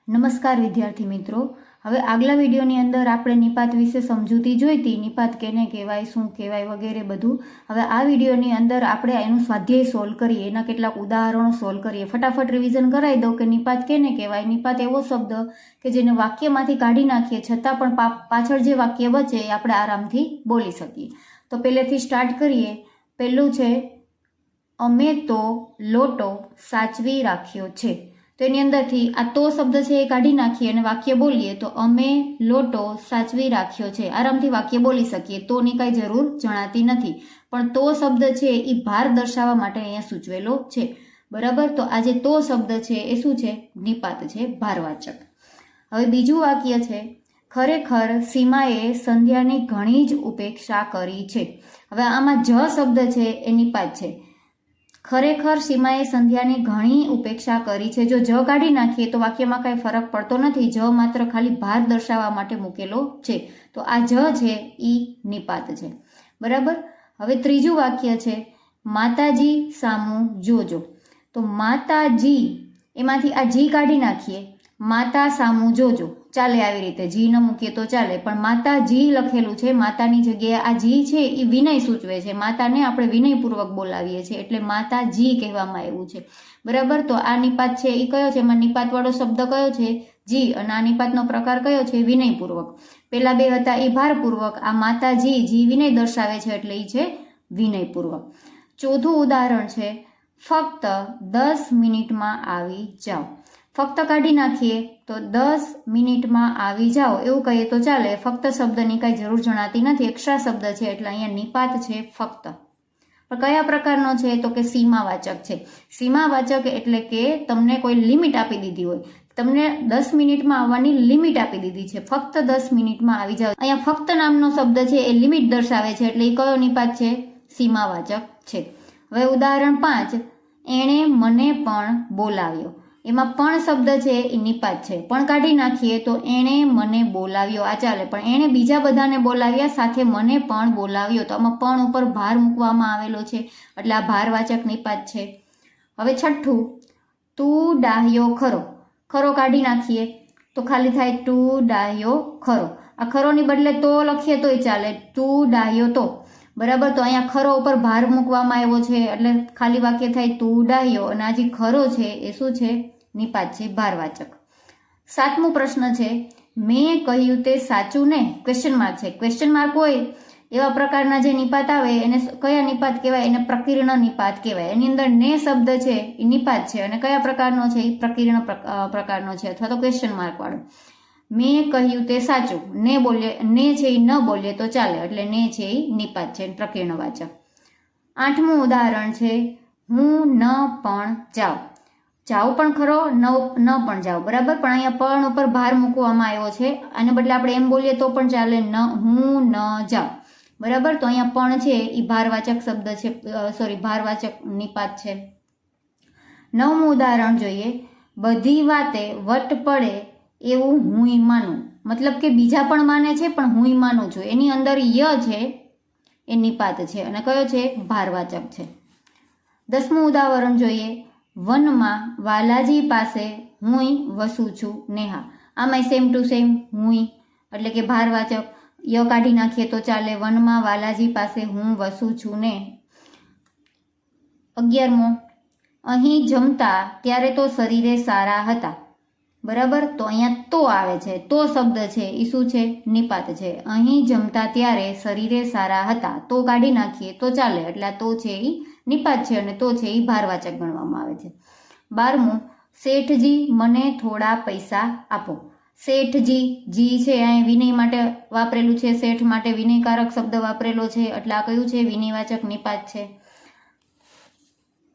નમસ્કાર વિદ્યાર્થી મિત્રો। હવે આગલા વિડીયોની અંદર આપણે નિપાત વિશે સમજૂતી જોઈતી, નિપાત કેને કહેવાય, શું કહેવાય વગેરે બધું। હવે આ વિડીયોની અંદર આપણે એનું સ્વાધ્યાય સોલ્વ કરીએ, એના કેટલાક ઉદાહરણો સોલ્વ કરીએ। ફટાફટ રિવિઝન કરાવી દઉં કે નિપાત કેને કહેવાય। નિપાત એવો શબ્દ કે જેને વાક્યમાંથી કાઢી નાખીએ છતાં પણ પાછળ જે વાક્ય બચે એ આપણે આરામથી બોલી શકીએ। તો પહેલેથી સ્ટાર્ટ કરીએ। પહેલું છે અમે તો લોટો સાચવી રાખ્યો છે। તો એની અંદરથી આ તો શબ્દ છે એ કાઢી નાખીએ અને વાક્ય બોલીએ તો અમે લોટો સાચવી રાખ્યો છે। આરામથી વાક્ય બોલી શકીએ, તોની કાંઈ જરૂર જણાતી નથી। પણ તો શબ્દ છે એ ભાર દર્શાવવા માટે અહીંયા સૂચવેલો છે, બરાબર। તો આ જે તો શબ્દ છે એ શું છે? નિપાત છે, ભારવાચક। હવે બીજું વાક્ય છે ખરેખર સીમાએ સંધ્યાની ઘણી જ ઉપેક્ષા કરી છે। હવે આમાં જ શબ્દ છે એ નિપાત છે। ખરેખર સીમાએ સંધ્યાની ઘણી ઉપેક્ષા કરી છે। જો જ કાઢી નાખીએ તો વાક્યમાં કાંઈ ફરક પડતો નથી, જ માત્ર ખાલી ભાર દર્શાવવા માટે મૂકેલો છે। તો આ જ છે એ નિપાત છે, બરાબર। હવે ત્રીજું વાક્ય છે માતાજી સામું જોજો। તો માતાજી એમાંથી આ જી કાઢી નાખીએ, માતા સામું જોજો ચાલે, આવી રીતે જી ન મૂકીએ તો ચાલે, પણ માતાજી લખેલું છે, માતાની જગ્યાએ આ જી છે એ વિનય સૂચવે છે। માતાને આપણે વિનયપૂર્વક બોલાવીએ છીએ એટલે માતાજી કહેવામાં આવ્યું છે, બરાબર। તો આ નિપાત છે એ કયો છે? એમાં નિપાત વાળો શબ્દ કયો છે? જી। અને આ નિપાતનો પ્રકાર કયો છે? વિનયપૂર્વક। પેલા બે હતા એ ભારપૂર્વક, આ માતાજી જી વિનય દર્શાવે છે એટલે એ છે વિનયપૂર્વક। ચોથું ઉદાહરણ છે ફક્ત 10 મિનિટમાં આવી જાઓ। ફક્ત કાઢી નાખીએ તો 10 મિનિટમાં આવી જાઓ એવું કહીએ તો ચાલે। ફક્ત શબ્દની કાંઈ જરૂર જણાતી નથી, એક્સ્ટ્રા શબ્દ છે એટલે અહીંયા નિપાત છે ફક્ત। પણ કયા પ્રકારનો છે? તો કે સીમાવાચક છે। સીમાવાચક એટલે કે તમને કોઈ લિમિટ આપી દીધી હોય, તમને 10 મિનિટમાં આવવાની લિમિટ આપી દીધી છે, ફક્ત 10 મિનિટમાં આવી જાઓ। અહીંયા ફક્ત નામનો શબ્દ છે એ લિમિટ દર્શાવે છે એટલે એ કયો નિપાત છે? સીમાવાચક છે। હવે ઉદાહરણ 5 એણે મને પણ બોલાવ્યો। એમાં પણ શબ્દ છે એ નિપાત છે, પણ કાઢી નાખીએ તો એણે મને બોલાવ્યો આ ચાલે, પણ એણે બીજા બધાને બોલાવ્યા સાથે મને પણ બોલાવ્યો, તો આમાં પણ ઉપર ભાર મૂકવામાં આવેલો છે એટલે આ ભારવાચક નિપાત છે। હવે છઠ્ઠું તું ડાહ્યો ખરો। ખરો કાઢી નાખીએ તો ખાલી થાય તું ડાહ્યો ખરો। આ ખરોની બદલે તો લખીએ તોય ચાલે, તું ડાહ્યો તો, બરાબર। તો અહીંયા ખરો ઉપર ભાર મૂકવામાં આવ્યો છે એટલે ખાલી વાક્ય થાય તું ડાહ્યો, અને આ જે ખરો છે એ શું છે? નિપાત છે, ભારવાચક। સાતમો પ્રશ્ન છે મેં કહ્યું તે સાચું ને? ક્વેશ્ચન માર્ક છે। ક્વેશ્ચન માર્ક હોય એવા પ્રકારના જે નિપાત આવે એને કયા નિપાત કહેવાય? એને પ્રકીર્ણ નિપાત કહેવાય। એની અંદર ને શબ્દ છે એ નિપાત છે અને કયા પ્રકારનો છે? એ પ્રકીર્ણ પ્રકારનો છે અથવા તો ક્વેશ્ચન માર્ક વાળો। મેં કહ્યું તે સાચું, ને બોલીએ, ને છે એ ન બોલીએ તો ચાલે એટલે ને છે એ નિપાત છે, પ્રકીર્ણવાચક। આઠમું ઉદાહરણ છે હું ન પણ જાઉં। જાઓ પણ ખરો, ન પણ જાઓ, બરાબર। પણ અહીંયા પણ ઉપર ભાર મૂકવામાં આવ્યો છે, આને બદલે આપણે એમ બોલીએ તો પણ ચાલે, ન હું ન જાઉં, બરાબર। તો અહીંયા પણ છે એ ભારવાચક શબ્દ છે, સોરી ભારવાચક નિપાત છે। નવમું ઉદાહરણ જોઈએ બધી વાતે વટ પડે એવું હુંય માનું। મતલબ કે બીજા પણ માને છે પણ હુંય માનું છું, એની અંદર ય છે એ નિપાત છે અને કયો છે? ભારવાચક છે। 10મું ઉદાહરણ જોઈએ વનમાં વાલાજી પાસે હુંય વસું છું નેહા। આમાંય સેમ ટુ સેમ હુંય એટલે કે ભારવાચક, ય કાઢી નાખીએ તો ચાલે, વનમાં વાલાજી પાસે હું વસું છું ને। 11મો અહીં જમતા ત્યારે તો શરીરે સારા હતા, બરાબર। તો અહીંયા તો આવે છે, તો શબ્દ છે એ શું છે? નિપાત છે। અહીં જમતા ત્યારે શરીરે સારા હતા, તો કાઢી નાખીએ તો ચાલે એટલે આ તો છે એ નિપાત છે અને તો છે એ ભારવાચક ગણવામાં આવે છે। 12મું શેઠજી મને થોડા પૈસા આપો। શેઠજી જી છે અહીં વિનય માટે વાપરેલું છે, શેઠ માટે વિનયકારક શબ્દ વાપરેલો છે એટલે આ કયું છે? વિનયવાચક નિપાત છે।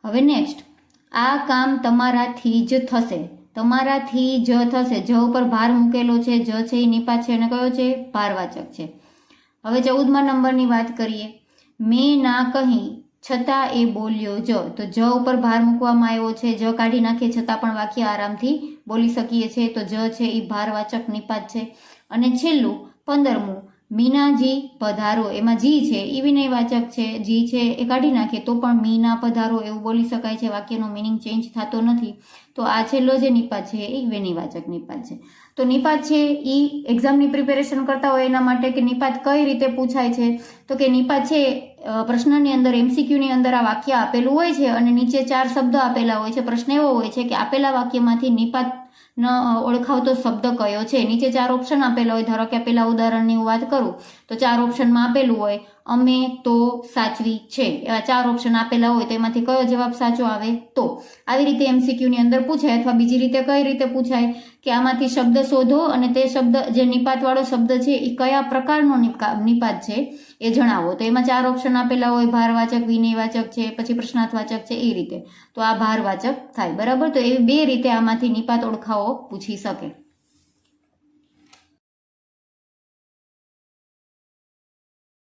હવે નેક્સ્ટ આ કામ તમારાથી જ થશે। તમારાથી જ થશે, જ ઉપર ભાર મૂકેલો છે, જ છે એ નિપાત છે અને કયો છે? ભારવાચક છે। હવે 14મા નંબરની વાત કરીએ મેં ના કહી છતાં એ બોલ્યો જ। તો જ ઉપર ભાર મૂકવામાં આવ્યો છે, જ કાઢી નાખીએ છતાં પણ વાક્ય આરામથી બોલી શકીએ છીએ, તો જ છે એ ભારવાચક નિપાત છે। અને છેલ્લું 15મું મીનાજી પધારો, એમાં જી છે એ વિનયવાચક છે, જી છે એ કાઢી નાખીએ તો પણ મીના પધારો એવું બોલી શકાય છે, વાક્યનો મિનિંગ ચેન્જ થતો નથી. તો આ છેલ્લો જે નિપાત છે એ વિનયવાચક નિપાત છે. તો નિપાત છે એ એક્ઝામની પ્રિપેરેશન કરતા હોય એના માટે કે નિપાત કઈ રીતે પૂછાય છે, તો કે નિપાત છે પ્રશ્નની અંદર MCQની અંદર આ વાક્ય આપેલું હોય છે અને નીચે 4 શબ્દ આપેલા હોય છે. પ્રશ્ન એવો હોય છે કે આપેલા વાક્યમાંથી નિપાત ન ઓળખાવતો શબ્દ કયો છે. નીચે 4 ઓપ્શન આપેલા હોય. ધારો કે આપેલા ઉદાહરણની હું વાત કરું તો 4 ઓપ્શનમાં આપેલું હોય અમે, તો, સાચવી, છે, એવા 4 ઓપ્શન આપેલા હોય તો એમાંથી કયો જવાબ સાચો આવે તો. આવી રીતે MCQની અંદર પૂછાય. અથવા બીજી રીતે કઈ રીતે પૂછાય કે આમાંથી શબ્દ શોધો અને તે શબ્દ જે નિપાતવાળો શબ્દ છે એ કયા પ્રકારનો નિપાત છે એ જણાવો. તો એમાં 4 ઓપ્શન આપેલા હોય, ભારવાચક, વિનયવાચક છે, પછી પ્રશ્નાર્થવાચક છે, એ રીતે. તો આ ભારવાચક થાય. બરાબર. તો એવી 2 રીતે આમાંથી નિપાત ઓળખાવો પૂછી શકે.